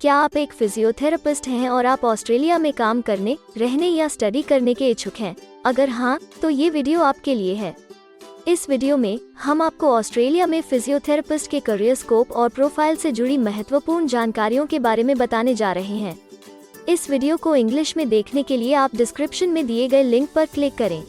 क्या आप एक फिजियोथेरेपिस्ट हैं और आप ऑस्ट्रेलिया में काम करने, रहने या स्टडी करने के इच्छुक हैं? अगर हाँ, तो ये वीडियो आपके लिए है। इस वीडियो में हम आपको ऑस्ट्रेलिया में फिजियोथेरेपिस्ट के करियर स्कोप और प्रोफाइल से जुड़ी महत्वपूर्ण जानकारियों के बारे में बताने जा रहे हैं। इस वीडियो को इंग्लिश में देखने के लिए आप डिस्क्रिप्शन में दिए गए लिंक पर क्लिक करें।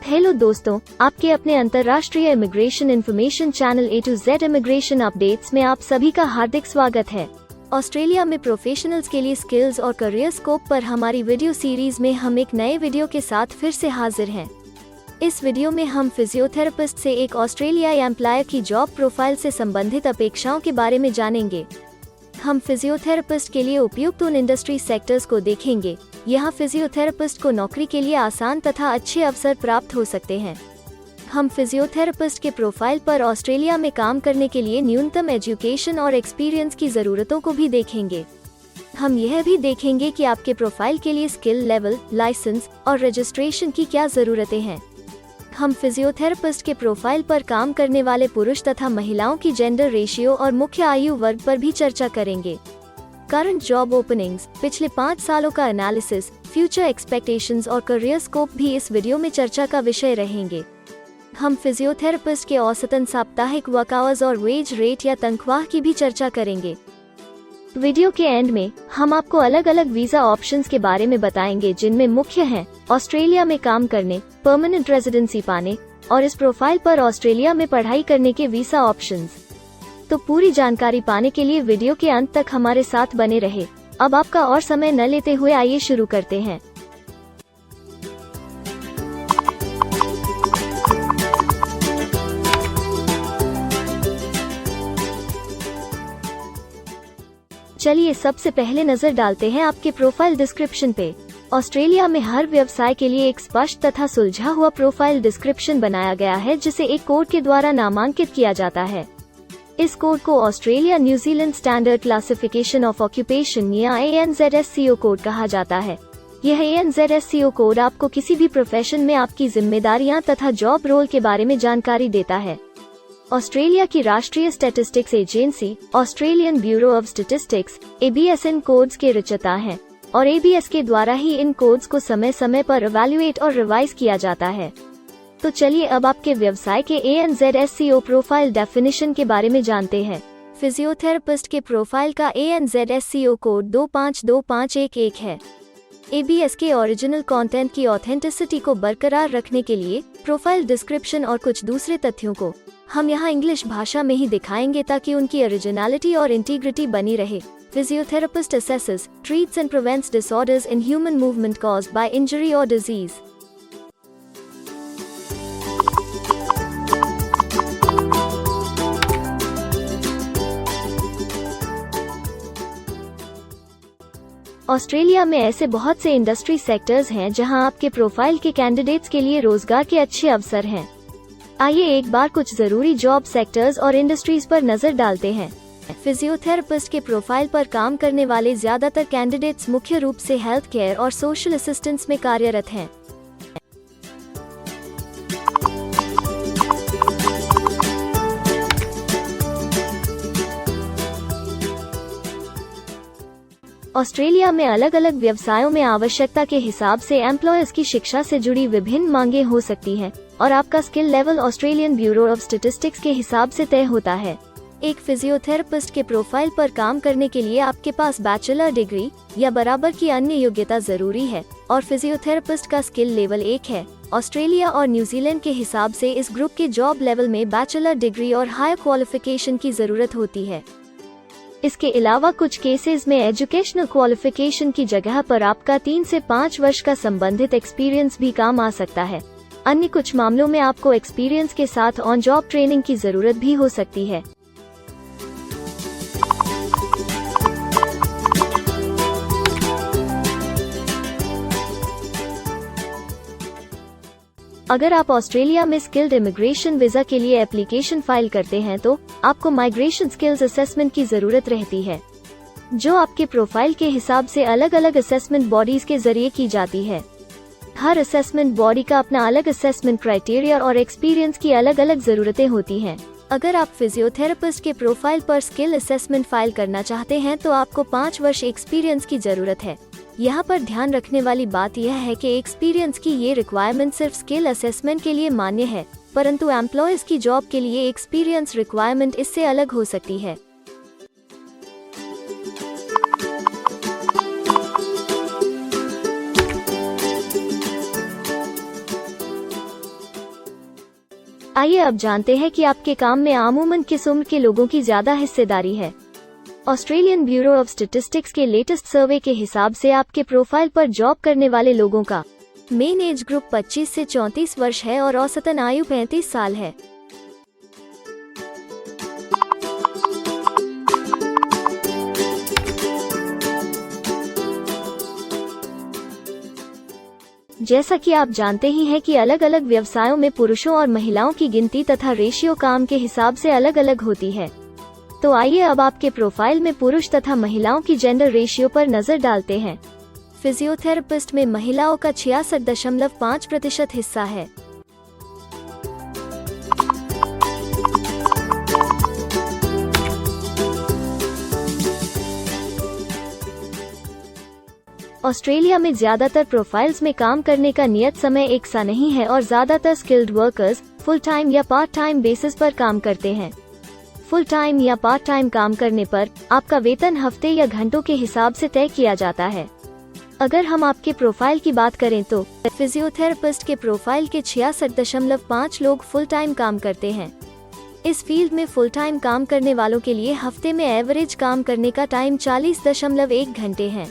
हेलो दोस्तों, आपके अपने अंतर्राष्ट्रीय immigration information channel A to Z immigration updates में आप सभी का हार्दिक स्वागत है। ऑस्ट्रेलिया में प्रोफेशनल्स के लिए स्किल्स और करियर स्कोप पर हमारी वीडियो सीरीज में हम एक नए वीडियो के साथ फिर से हाजिर हैं। इस वीडियो में हम फिजियोथेरेपिस्ट से एक ऑस्ट्रेलियाई एम्प्लॉयर की जॉब प्रोफाइल से संबंधित अपेक्षाओं के बारे में जानेंगे। हम फिजियोथेरेपिस्ट के लिए उपयुक्त उन इंडस्ट्री सेक्टर्स को देखेंगे। यहाँ फिजियोथेरेपिस्ट को नौकरी के लिए आसान तथा अच्छे अवसर प्राप्त हो सकते हैं। हम फिजियोथेरेपिस्ट के प्रोफाइल पर ऑस्ट्रेलिया में काम करने के लिए न्यूनतम एजुकेशन और एक्सपीरियंस की ज़रूरतों को भी देखेंगे। हम यह भी देखेंगे कि आपके प्रोफाइल के लिए स्किल लेवल, लाइसेंस और रजिस्ट्रेशन की क्या ज़रूरतें हैं। हम फिजियोथेरेपिस्ट के प्रोफाइल पर काम करने वाले पुरुष तथा महिलाओं की जेंडर रेशियो और मुख्य आयु वर्ग पर भी चर्चा करेंगे। करंट जॉब ओपनिंग्स, पिछले 5 सालों का एनालिसिस, फ्यूचर एक्सपेक्टेशंस और करियर स्कोप भी इस वीडियो में चर्चा का विषय रहेंगे। हम फिजियोथेरेपिस्ट के औसतन साप्ताहिक वर्क आवर्स और वेज रेट या तनख्वाह की भी चर्चा करेंगे। वीडियो के एंड में हम आपको अलग अलग वीजा ऑप्शंस के बारे में बताएंगे, जिनमें मुख्य हैं ऑस्ट्रेलिया में काम करने, परमानेंट रेजिडेंसी पाने और इस प्रोफाइल पर ऑस्ट्रेलिया में पढ़ाई करने के वीजा ऑप्शंस। तो पूरी जानकारी पाने के लिए वीडियो के अंत तक हमारे साथ बने रहे। अब आपका और समय न लेते हुए आइए शुरू करते हैं। चलिए सबसे पहले नजर डालते हैं आपके प्रोफाइल डिस्क्रिप्शन पे। ऑस्ट्रेलिया में हर व्यवसाय के लिए एक स्पष्ट तथा सुलझा हुआ प्रोफाइल डिस्क्रिप्शन बनाया गया है, जिसे एक कोड के द्वारा नामांकित किया जाता है। इस कोड को Australia New Zealand standard classification of occupation या ANZSCO कोड कहा जाता है। यह ANZSCO कोड आपको किसी भी प्रोफेशन में आपकी जिम्मेदारियां तथा जॉब रोल के बारे में जानकारी देता है। ऑस्ट्रेलिया की राष्ट्रीय statistics agency Australian bureau of statistics ABS in codes के रचयिता हैं और ABS के द्वारा ही इन कोड्स को समय समय पर इवैल्यूएट और रिवाइज किया जाता है। तो चलिए अब आपके व्यवसाय के ANZSCO प्रोफाइल डेफिनेशन के बारे में जानते हैं। फिजियोथेरेपिस्ट के प्रोफाइल का ANZSCO कोड 252511 है। ABS के ओरिजिनल कंटेंट की ऑथेंटिसिटी को बरकरार रखने के लिए प्रोफाइल डिस्क्रिप्शन और कुछ दूसरे तथ्यों को हम यहाँ इंग्लिश भाषा में ही दिखाएंगे, ताकि उनकी ओरिजिनलिटी और इंटीग्रिटी बनी रहे। Physiotherapist assesses, treats and prevents disorders in human movement caused by injury और डिजीज। ऑस्ट्रेलिया में ऐसे बहुत से इंडस्ट्री सेक्टर्स हैं जहां आपके प्रोफाइल के कैंडिडेट्स के लिए रोजगार के अच्छे अवसर हैं। आइए एक बार कुछ जरूरी जॉब सेक्टर्स और इंडस्ट्रीज पर नजर डालते हैं। फिजियोथेरेपिस्ट के प्रोफाइल पर काम करने वाले ज्यादातर कैंडिडेट्स मुख्य रूप से हेल्थ केयर और सोशल असिस्टेंस में कार्यरत हैं। ऑस्ट्रेलिया में अलग अलग व्यवसायों में आवश्यकता के हिसाब से एम्प्लॉयर्स की शिक्षा से जुड़ी विभिन्न मांगें हो सकती हैं और आपका skill level Australian bureau of statistics के हिसाब से तय होता है। एक फिजियोथेरेपिस्ट के प्रोफाइल पर काम करने के लिए आपके पास बैचलर डिग्री या बराबर की अन्य योग्यता जरूरी है और फिजियोथेरेपिस्ट का स्किल लेवल 1 है। ऑस्ट्रेलिया और न्यूजीलैंड के हिसाब से इस ग्रुप के जॉब लेवल में बैचलर डिग्री और हायर क्वालिफिकेशन की जरूरत होती है। इसके अलावा कुछ केसेस में एजुकेशनल क्वालिफिकेशन की जगह पर आपका 3 से 5 वर्ष का संबंधित एक्सपीरियंस भी काम आ सकता है। अन्य कुछ मामलों में आपको एक्सपीरियंस के साथ ऑन जॉब ट्रेनिंग की जरूरत भी हो सकती है। अगर आप ऑस्ट्रेलिया में स्किल्ड इमिग्रेशन वीजा के लिए एप्लीकेशन फाइल करते हैं तो आपको माइग्रेशन स्किल्स असेसमेंट की जरूरत रहती है, जो आपके प्रोफाइल के हिसाब से अलग अलग असेसमेंट बॉडीज के जरिए की जाती है। हर असेसमेंट बॉडी का अपना अलग असेसमेंट क्राइटेरिया और एक्सपीरियंस की अलग अलग जरूरतें होती हैं। अगर आप फिजियोथेरेपिस्ट के प्रोफाइल पर स्किल असेसमेंट फाइल करना चाहते हैं तो आपको 5 वर्ष एक्सपीरियंस की जरूरत है। यहाँ पर ध्यान रखने वाली बात यह है कि एक्सपीरियंस की ये रिक्वायरमेंट सिर्फ स्किल असेसमेंट के लिए मान्य है, परंतु एम्प्लॉयज की जॉब के लिए एक्सपीरियंस रिक्वायरमेंट इससे अलग हो सकती है। आइए अब जानते हैं कि आपके काम में अमूमन किस उम्र के लोगों की ज्यादा हिस्सेदारी है। ऑस्ट्रेलियन ब्यूरो ऑफ स्टैटिस्टिक्स के लेटेस्ट सर्वे के हिसाब से आपके प्रोफाइल पर जॉब करने वाले लोगों का मेन एज ग्रुप 25 से 34 वर्ष है और औसतन आयु 35 साल है। जैसा कि आप जानते ही हैं कि अलग अलग व्यवसायों में पुरुषों और महिलाओं की गिनती तथा रेशियो काम के हिसाब से अलग अलग होती है। तो आइए अब आपके प्रोफाइल में पुरुष तथा महिलाओं की जेंडर रेशियो पर नजर डालते हैं। फिजियोथेरेपिस्ट में महिलाओं का 66.5% हिस्सा है। ऑस्ट्रेलिया में ज्यादातर प्रोफाइल्स में काम करने का नियत समय एक सा नहीं है और ज्यादातर स्किल्ड वर्कर्स फुल टाइम या पार्ट टाइम बेसिस पर काम करते हैं। फुल टाइम या पार्ट टाइम काम करने पर आपका वेतन हफ्ते या घंटों के हिसाब से तय किया जाता है। अगर हम आपके प्रोफाइल की बात करें तो फिजियोथेरेपिस्ट के प्रोफाइल के 66.5 लोग फुल टाइम काम करते हैं। इस फील्ड में फुल टाइम काम करने वालों के लिए हफ्ते में एवरेज काम करने का टाइम 40.1 घंटे है।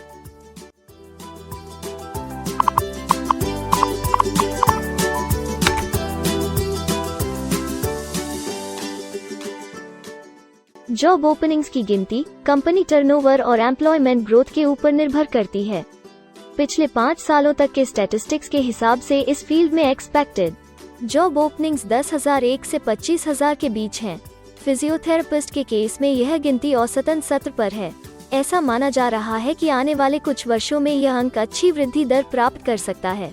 जॉब ओपनिंग्स की गिनती कंपनी टर्नओवर और एम्प्लॉयमेंट ग्रोथ के ऊपर निर्भर करती है। पिछले 5 सालों तक के स्टैटिस्टिक्स के हिसाब से इस फील्ड में एक्सपेक्टेड जॉब ओपनिंग्स 10,001 से 25,000 के बीच हैं। फिजियोथेरेपिस्ट के केस में यह गिनती औसतन 70 पर है। ऐसा माना जा रहा है कि आने वाले कुछ वर्षों में यह अंक अच्छी वृद्धि दर प्राप्त कर सकता है।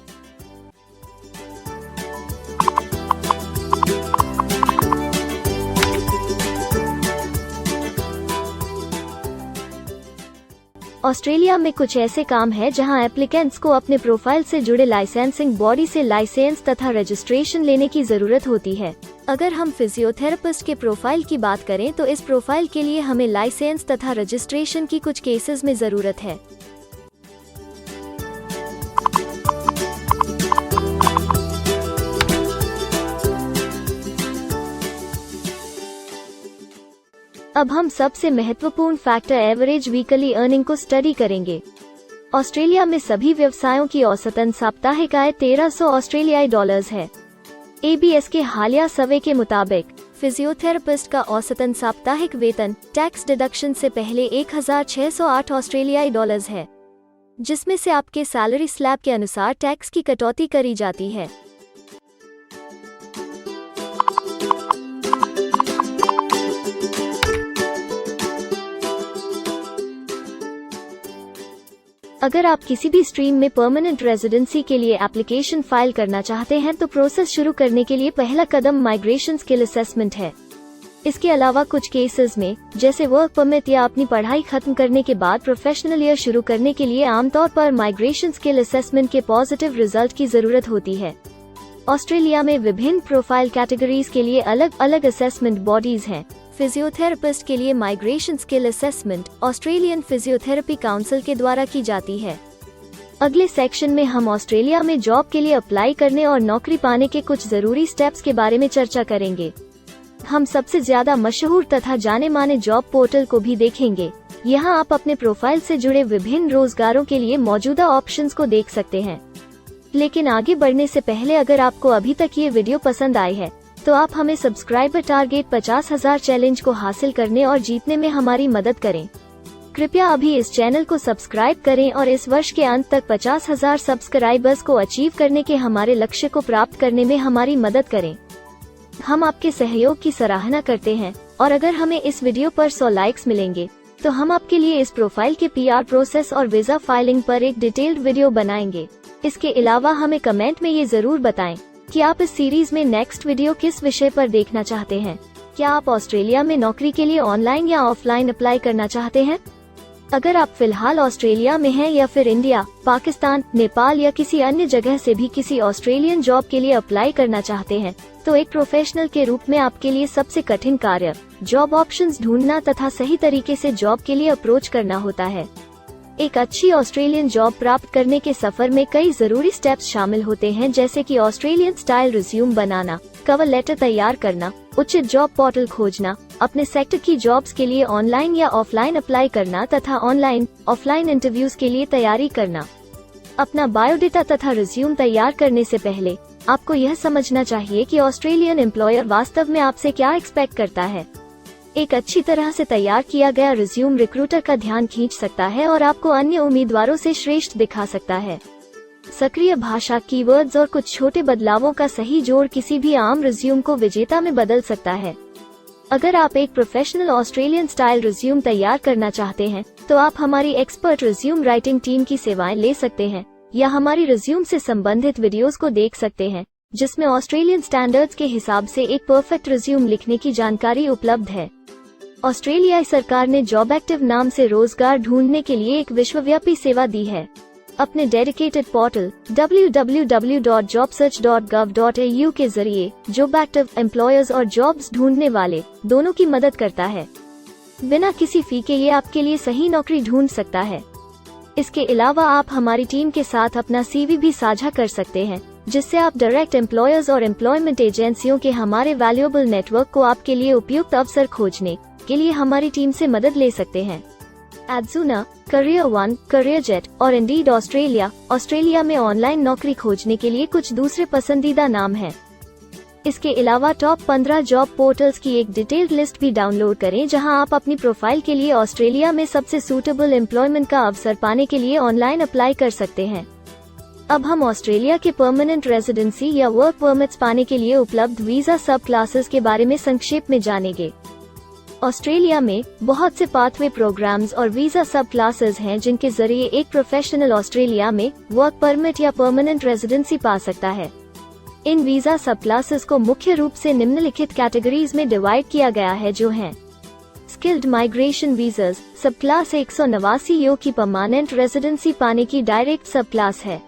ऑस्ट्रेलिया में कुछ ऐसे काम हैं जहां एप्लीकेंट्स को अपने प्रोफाइल से जुड़े लाइसेंसिंग बॉडी से लाइसेंस तथा रजिस्ट्रेशन लेने की जरूरत होती है। अगर हम फिजियोथेरेपिस्ट के प्रोफाइल की बात करें तो इस प्रोफाइल के लिए हमें लाइसेंस तथा रजिस्ट्रेशन की कुछ केसेस में जरूरत है। अब हम सबसे महत्वपूर्ण फैक्टर एवरेज वीकली अर्निंग को स्टडी करेंगे। ऑस्ट्रेलिया में सभी व्यवसायों की औसतन साप्ताहिक आय 1300 ऑस्ट्रेलियाई डॉलर्स है। ABS के हालिया सर्वे के मुताबिक फिजियोथेरेपिस्ट का औसतन साप्ताहिक वेतन टैक्स डिडक्शन से पहले 1608 ऑस्ट्रेलियाई डॉलर्स है, जिसमें से आपके सैलरी स्लैब के अनुसार टैक्स की कटौती करी जाती है। अगर आप किसी भी स्ट्रीम में परमानेंट रेजिडेंसी के लिए एप्लीकेशन फाइल करना चाहते हैं तो प्रोसेस शुरू करने के लिए पहला कदम माइग्रेशन स्किल असेसमेंट है। इसके अलावा कुछ केसेस में जैसे वर्क परमिट या अपनी पढ़ाई खत्म करने के बाद प्रोफेशनल ईयर शुरू करने के लिए आमतौर पर माइग्रेशन स्किल असेसमेंट के पॉजिटिव रिजल्ट की जरूरत होती है। ऑस्ट्रेलिया में विभिन्न प्रोफाइल कैटेगरीज के लिए अलग अलग असेसमेंट बॉडीज हैं। फिजियोथेरेपिस्ट के लिए migration skill assessment Australian physiotherapy council के द्वारा की जाती है। अगले सेक्शन में हम ऑस्ट्रेलिया में जॉब के लिए अप्लाई करने और नौकरी पाने के कुछ जरूरी स्टेप्स के बारे में चर्चा करेंगे। हम सबसे ज्यादा मशहूर तथा जाने माने जॉब पोर्टल को भी देखेंगे। यहाँ आप अपने प्रोफाइल से जुड़े विभिन्न रोजगारों के लिए मौजूदा ऑप्शंस को देख सकते हैं। लेकिन आगे बढ़ने से पहले अगर आपको अभी तक ये वीडियो पसंद आई है तो आप हमें सब्सक्राइबर टारगेट 50,000 चैलेंज को हासिल करने और जीतने में हमारी मदद करें। कृपया अभी इस चैनल को सब्सक्राइब करें और इस वर्ष के अंत तक 50,000 सब्सक्राइबर्स को अचीव करने के हमारे लक्ष्य को प्राप्त करने में हमारी मदद करें। हम आपके सहयोग की सराहना करते हैं और अगर हमें इस वीडियो पर 100 लाइक्स मिलेंगे तो हम आपके लिए इस प्रोफाइल के PR प्रोसेस और वीजा फाइलिंग पर एक डिटेल्ड वीडियो बनाएंगे। इसके अलावा हमें कमेंट में ये जरूर बताएं कि आप इस सीरीज में नेक्स्ट वीडियो किस विषय पर देखना चाहते हैं। क्या आप ऑस्ट्रेलिया में नौकरी के लिए ऑनलाइन या ऑफलाइन अप्लाई करना चाहते हैं? अगर आप फिलहाल ऑस्ट्रेलिया में हैं या फिर इंडिया, पाकिस्तान, नेपाल या किसी अन्य जगह से भी किसी ऑस्ट्रेलियन जॉब के लिए अप्लाई करना चाहते हैं, तो एक प्रोफेशनल के रूप में आपके लिए सबसे कठिन कार्य जॉब ऑप्शंस ढूंढना तथा सही तरीके से जॉब के लिए अप्रोच करना होता है। एक अच्छी ऑस्ट्रेलियन जॉब प्राप्त करने के सफर में कई जरूरी स्टेप्स शामिल होते हैं, जैसे कि ऑस्ट्रेलियन स्टाइल रिज्यूम बनाना, कवर लेटर तैयार करना, उचित जॉब पोर्टल खोजना, अपने सेक्टर की जॉब्स के लिए ऑनलाइन या ऑफलाइन अप्लाई करना तथा ऑनलाइन ऑफलाइन इंटरव्यूज के लिए तैयारी करना। अपना बायोडेटा तथा रिज्यूम तैयार करने से पहले आपको यह समझना चाहिए कि ऑस्ट्रेलियन एम्प्लॉयर वास्तव में आपसे क्या एक्सपेक्ट करता है। एक अच्छी तरह से तैयार किया गया रिज्यूम रिक्रूटर का ध्यान खींच सकता है और आपको अन्य उम्मीदवारों से श्रेष्ठ दिखा सकता है। सक्रिय भाषा, कीवर्ड्स और कुछ छोटे बदलावों का सही जोड़ किसी भी आम रिज्यूम को विजेता में बदल सकता है। अगर आप एक प्रोफेशनल ऑस्ट्रेलियन स्टाइल रिज्यूम तैयार करना चाहते हैं, तो आप हमारी एक्सपर्ट रिज्यूम राइटिंग टीम की सेवाएं ले सकते हैं या हमारी रिज्यूम से संबंधित वीडियोस को देख सकते हैं, जिसमें ऑस्ट्रेलियन स्टैंडर्ड्स के हिसाब से एक परफेक्ट रिज्यूम लिखने की जानकारी उपलब्ध है। ऑस्ट्रेलियाई सरकार ने जॉब एक्टिव नाम से रोजगार ढूंढने के लिए एक विश्वव्यापी सेवा दी है। अपने डेडिकेटेड पोर्टल www.jobsearch.gov.au के जरिए जॉब एक्टिव एम्प्लॉयर्स और जॉब्स ढूंढने वाले दोनों की मदद करता है। बिना किसी फी के ये आपके लिए सही नौकरी ढूंढ सकता है। इसके अलावा आप हमारी टीम के साथ अपना CV भी साझा कर सकते हैं, जिससे आप डायरेक्ट एम्प्लॉयर्स और एम्प्लॉयमेंट एजेंसियों के हमारे वैल्यूएबल नेटवर्क को आपके लिए उपयुक्त अवसर खोजने के लिए हमारी टीम से मदद ले सकते हैं। एडजूना, करियर वन, करियर जेट और इंडीड ऑस्ट्रेलिया में ऑनलाइन नौकरी खोजने के लिए कुछ दूसरे पसंदीदा नाम हैं। इसके अलावा टॉप 15 जॉब पोर्टल्स की एक डिटेल्ड लिस्ट भी डाउनलोड करें, जहां आप अपनी प्रोफाइल के लिए ऑस्ट्रेलिया में सबसे सूटेबल एम्प्लॉयमेंट का अवसर पाने के लिए ऑनलाइन अप्लाई कर सकते हैं। अब हम ऑस्ट्रेलिया के परमानेंट रेजिडेंसी या वर्क परमिट्स पाने के लिए उपलब्ध वीजा सब क्लासेस के बारे में संक्षेप में जानेंगे। ऑस्ट्रेलिया में बहुत से पाथवे प्रोग्राम्स और वीजा सब क्लासेस हैं, जिनके जरिए एक प्रोफेशनल ऑस्ट्रेलिया में वर्क परमिट या परमानेंट रेजिडेंसी पा सकता है। इन वीजा सब क्लासेस को मुख्य रूप से निम्नलिखित कैटेगरीज में डिवाइड किया गया है, जो हैं स्किल्ड माइग्रेशन वीजास सब क्लास 189 यो की परमानेंट रेजिडेंसी पाने की डायरेक्ट सब क्लास है।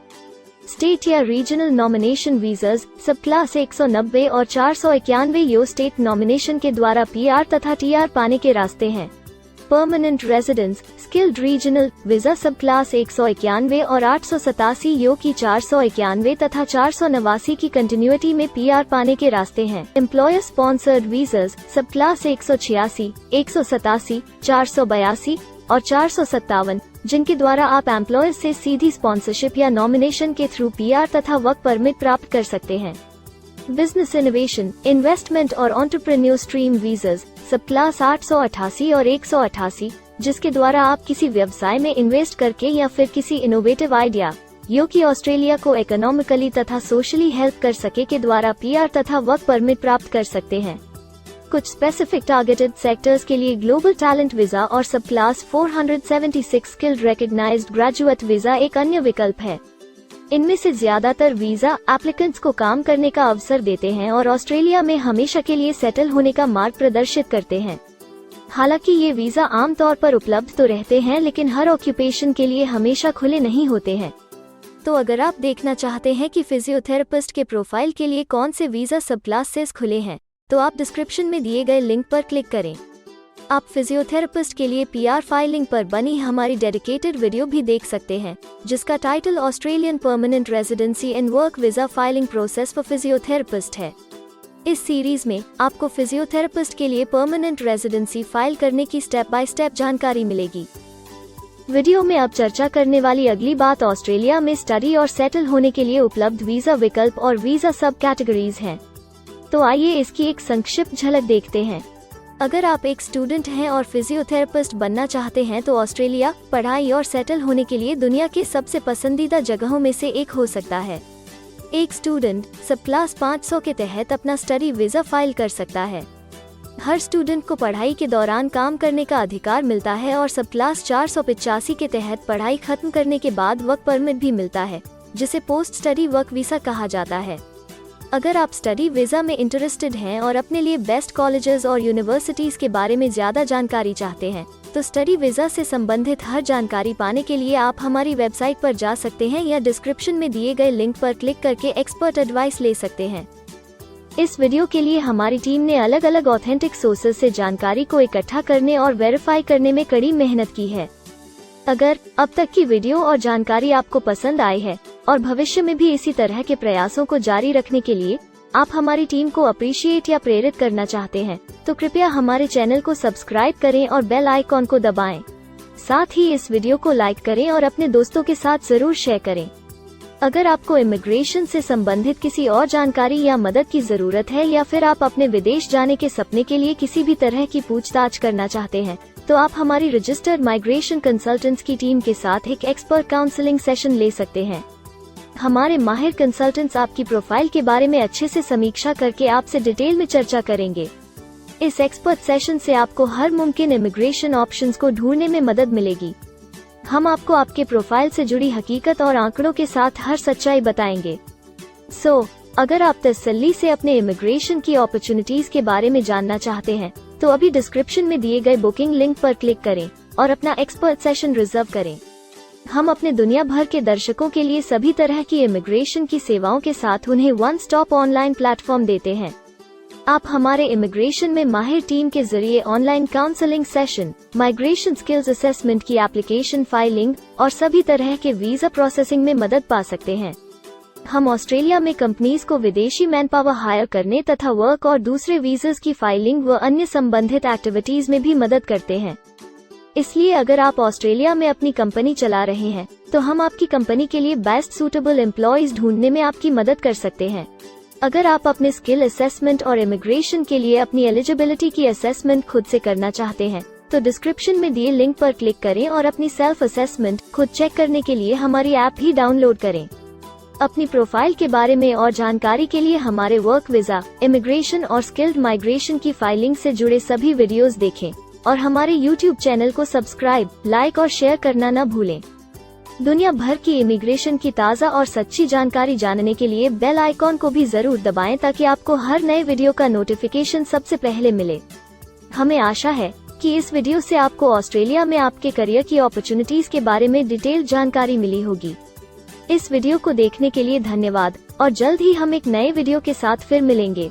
स्टेट या रीजनल नॉमिनेशन वीजास सब क्लास 190 और 491 यो स्टेट नॉमिनेशन के द्वारा PR तथा TR पाने के रास्ते हैं। Permanent residence skilled regional visa सब क्लास 191 और 887 यो की 491 तथा 489 की कंटिन्यूटी में PR पाने के रास्ते हैं। एम्प्लॉयर स्पॉन्सर्ड वीजास सब क्लास 186, 187, 482 और 457, जिनके द्वारा आप एम्प्लॉयर से सीधी स्पॉन्सरशिप या नॉमिनेशन के थ्रू PR तथा वर्क परमिट प्राप्त कर सकते हैं। बिजनेस इनोवेशन, इन्वेस्टमेंट और एंटरप्रेन्योर स्ट्रीम वीजास सब क्लास 888 और 188, जिसके द्वारा आप किसी व्यवसाय में इन्वेस्ट करके या फिर किसी इनोवेटिव आइडिया यो कि ऑस्ट्रेलिया को इकोनॉमिकली तथा सोशली हेल्प कर सके के द्वारा PR तथा वर्क परमिट प्राप्त कर सकते हैं। कुछ स्पेसिफिक टारगेटेड सेक्टर्स के लिए ग्लोबल टैलेंट वीजा और सब class 476 skilled recognised graduate visa एक अन्य विकल्प है। इनमें से ज्यादातर वीजा एप्लीकेंट्स को काम करने का अवसर देते हैं और ऑस्ट्रेलिया में हमेशा के लिए सेटल होने का मार्ग प्रदर्शित करते हैं। हालांकि ये वीजा आमतौर पर उपलब्ध तो रहते हैं, लेकिन हर ऑक्यूपेशन के लिए हमेशा खुले नहीं होते हैं। तो अगर आप देखना चाहते हैं कि फिजियोथेरेपिस्ट के प्रोफाइल के लिए कौन से वीजा सब क्लासेस खुले हैं, तो आप डिस्क्रिप्शन में दिए गए लिंक पर क्लिक करें। आप फिजियोथेरेपिस्ट के लिए PR फाइलिंग पर बनी हमारी डेडिकेटेड वीडियो भी देख सकते हैं, जिसका title Australian permanent residency and work visa filing process for physiotherapist है। इस सीरीज में आपको फिजियोथेरेपिस्ट के लिए परमानेंट रेजिडेंसी फाइल करने की स्टेप बाय स्टेप जानकारी मिलेगी। वीडियो में अब चर्चा करने वाली अगली बात ऑस्ट्रेलिया में स्टडी और सेटल होने के लिए उपलब्ध वीजा विकल्प और वीजा सब कैटेगरीज हैं। तो आइए इसकी एक संक्षिप्त झलक देखते हैं। अगर आप एक स्टूडेंट हैं और फिजियोथेरेपिस्ट बनना चाहते हैं, तो ऑस्ट्रेलिया पढ़ाई और सेटल होने के लिए दुनिया के सबसे पसंदीदा जगहों में से एक हो सकता है। एक स्टूडेंट सब क्लास 500 के तहत अपना स्टडी वीजा फाइल कर सकता है। हर स्टूडेंट को पढ़ाई के दौरान काम करने का अधिकार मिलता है और सब क्लास 485 के तहत पढ़ाई खत्म करने के बाद वर्क परमिट भी मिलता है, जिसे पोस्ट स्टडी वर्क वीजा कहा जाता है। अगर आप स्टडी वीज़ा में इंटरेस्टेड हैं और अपने लिए बेस्ट कॉलेजेस और यूनिवर्सिटीज़ के बारे में ज़्यादा जानकारी चाहते हैं, तो स्टडी वीज़ा से संबंधित हर जानकारी पाने के लिए आप हमारी वेबसाइट पर जा सकते हैं या डिस्क्रिप्शन में दिए गए लिंक पर क्लिक करके एक्सपर्ट एडवाइस ले सकते हैं। इस वीडियो के लिए हमारी टीम ने अलग अलग ऑथेंटिक सोर्सेज से जानकारी को इकट्ठा करने और वेरीफाई करने में कड़ी मेहनत की है। अगर अब तक की वीडियो और जानकारी आपको पसंद आई है और भविष्य में भी इसी तरह के प्रयासों को जारी रखने के लिए आप हमारी टीम को अप्रिशिएट या प्रेरित करना चाहते हैं, तो कृपया हमारे चैनल को सब्सक्राइब करें और बेल आइकॉन को दबाएं। साथ ही इस वीडियो को लाइक करें और अपने दोस्तों के साथ जरूर शेयर करें। अगर आपको इमिग्रेशन से संबंधित किसी और जानकारी या मदद की जरूरत है या फिर आप अपने विदेश जाने के सपने के लिए किसी भी तरह की पूछताछ करना चाहते हैं, तो आप हमारी रजिस्टर्ड माइग्रेशन कंसल्टेंट्स की टीम के साथ एक एक्सपर्ट काउंसलिंग सेशन ले सकते हैं। हमारे माहिर कंसल्टेंट्स आपकी प्रोफाइल के बारे में अच्छे से समीक्षा करके आपसे डिटेल में चर्चा करेंगे। इस एक्सपर्ट सेशन से आपको हर मुमकिन इमिग्रेशन ऑप्शंस को ढूंढने में मदद मिलेगी। हम आपको आपके प्रोफाइल से जुड़ी हकीकत और आंकड़ों के साथ हर सच्चाई बताएंगे। अगर आप तसल्ली से अपने इमिग्रेशन की अपॉर्चुनिटीज के बारे में जानना चाहते हैं, तो अभी डिस्क्रिप्शन में दिए गए बुकिंग लिंक पर क्लिक करें और अपना एक्सपर्ट सेशन रिजर्व करें। हम अपने दुनिया भर के दर्शकों के लिए सभी तरह की इमिग्रेशन की सेवाओं के साथ उन्हें वन स्टॉप ऑनलाइन प्लेटफॉर्म देते हैं। आप हमारे इमिग्रेशन में माहिर टीम के जरिए online counselling session, migration skills assessment की एप्लीकेशन फाइलिंग और सभी तरह के वीजा प्रोसेसिंग में मदद पा सकते हैं। हम ऑस्ट्रेलिया में कंपनीज को विदेशी मैन पावर हायर करने तथा वर्क और दूसरे वीजास की फाइलिंग व अन्य संबंधित एक्टिविटीज में भी मदद करते हैं। इसलिए अगर आप ऑस्ट्रेलिया में अपनी कंपनी चला रहे हैं, तो हम आपकी कंपनी के लिए बेस्ट सूटेबल एम्प्लॉयज ढूंढने में आपकी मदद कर सकते हैं। अगर आप अपने स्किल असेसमेंट और इमिग्रेशन के लिए अपनी एलिजिबिलिटी की असेसमेंट खुद से करना चाहते हैं, तो डिस्क्रिप्शन में दिए लिंक पर क्लिक करें और अपनी सेल्फ असेसमेंट खुद चेक करने के लिए हमारी ऐप ही डाउनलोड करें। अपनी प्रोफाइल के बारे में और जानकारी के लिए हमारे वर्क वीजा, इमिग्रेशन और स्किल्ड माइग्रेशन की फाइलिंग से जुड़े सभी वीडियोस देखें और हमारे YouTube चैनल को सब्सक्राइब, लाइक और शेयर करना न भूलें। दुनिया भर की इमिग्रेशन की ताज़ा और सच्ची जानकारी जानने के लिए बेल आइकॉन को भी जरूर दबाएं ताकि आपको हर नए वीडियो का नोटिफिकेशन सबसे पहले मिले। हमें आशा है कि इस वीडियो से आपको ऑस्ट्रेलिया में आपके करियर की अपॉर्चुनिटीज के बारे में डिटेल जानकारी मिली होगी। इस वीडियो को देखने के लिए धन्यवाद और जल्द ही हम एक नए वीडियो के साथ फिर मिलेंगे।